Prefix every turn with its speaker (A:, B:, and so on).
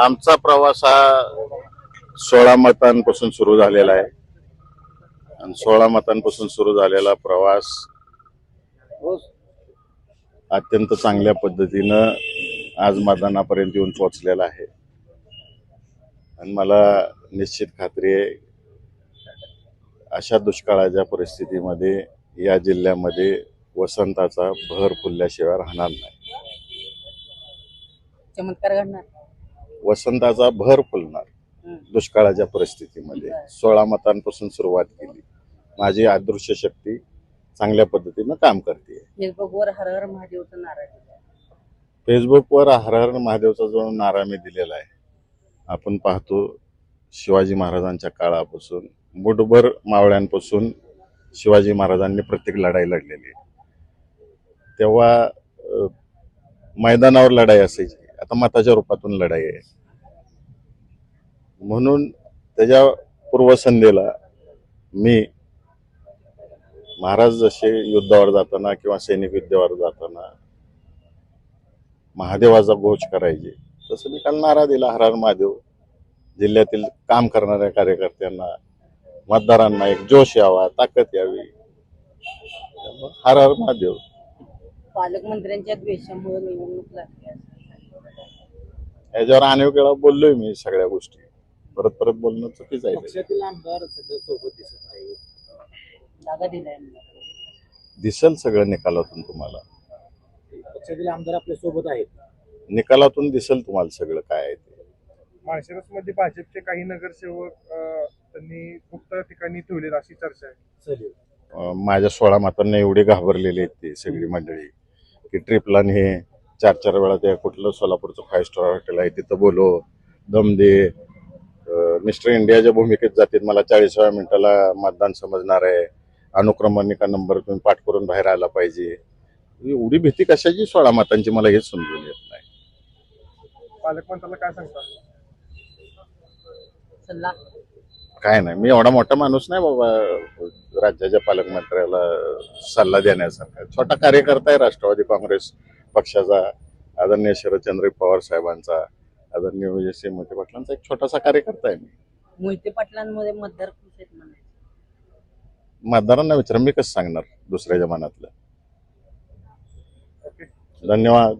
A: आमचा प्रवास हा 16 मतांपासून सुरू झालेला आहे आणि 16 मतांपासून सुरू झालेला प्रवास अत्यंत चांगल्या पद्धतीनं आज मतदानापर्यंत येऊन पोहोचलेला आहे आणि मला निश्चित खात्री आहे अशा दुष्काळाच्या परिस्थितीमध्ये या जिल्ह्यामध्ये वसंताचा भर फुलल्याशिवाय राहणार नाही.
B: चमत्कार घडणार,
A: वसंताचा भर फुलणार दुष्काळाच्या परिस्थितीमध्ये. 16 मतांपासून सुरुवात केली. माझी अदृश्य शक्ती चांगल्या पद्धतीनं काम करते.
B: फेसबुकवर हर हर महादेवचा नारा दिला.
A: फेसबुकवर हर हर महादेवचा जो नारा मी दिलेला आहे, आपण पाहतो शिवाजी महाराजांच्या काळापासून मुठभर मावळ्यांपासून शिवाजी महाराजांनी प्रत्येक लढाई लढलेली आहे. तेव्हा मैदानावर लढाई असायची, आता मताच्या रूपातून लढाई आहे. म्हणून त्याच्या पूर्वसंध्येला मी महाराज जसे युद्धावर जाताना किंवा सैनिक युद्धावर जाताना महादेवाचा घोष करायचे, तसं मी काल नारा दिला हर हर महादेव. जिल्ह्यातील काम करणाऱ्या कार्यकर्त्यांना, मतदारांना एक जोश यावा, ताकद यावी, हर हर महादेव.
B: पालकमंत्र्यांच्या द्वेषामुळे निवडणूक लागली.
A: याच्यावर अनेक वेळा बोललोय मी सगळ्या गोष्टी. परत परत बोलणं चुकीचं आहे.
C: पक्षातील आमदार सध्या सोबत दिसत नाही.
B: जागा दिलाय,
A: दिसल सगळं निकालातून तुम्हाला.
C: पक्षातील आमदार आपल्या सोबत आहेत.
A: निकालातून दिसल तुम्हाला सगळं काय आहे ते.
D: माळशिरसमध्ये भाजपचे काही नगरसेवक त्यांनी गुप्त ठिकाणी ठेवलेत अशी चर्चा आहे.
A: माझ्या 16 मतांना एवढे घाबरलेले आहेत ते सगळी मंडळी की ट्रिपला हे 4-4 वेळा त्या कुठलं सोलापूरचं 5 स्टार हॉटेल आहे तिथं बोलो, दम दे, मिस्टर इंडियाच्या भूमिकेत जातील. मला 40व्या मिनिटाला मतदान समजणार आहे, अनुक्रमणिका नंबर तुम्ही पाठ करून बाहेर आला पाहिजे. एवढी भीती कशाची 16 मतांची मला हेच समजून येत नाही.
D: पालकमंत्र्याला काय सांगता?
B: सल्ला
A: काय नाही, मी एवढा मोठा माणूस नाही बाबा राज्याच्या पालकमंत्र्याला सल्ला देण्यासारखा. छोटा कार्यकर्ता आहे राष्ट्रवादी काँग्रेस पक्षाचा, आदरणीय शरदचंद्र पवार साहेबांचा, आदरणीय विजयसिंह मोहिते पाटलांचा एक छोटासा कार्यकर्ता आहे मी.
B: मोहिते पाटलांमध्ये मतदार खुश आहेत म्हणायचे.
A: मतदारांना विचार, मी कसं सांगणार दुसऱ्याच्या मनातलं. धन्यवाद.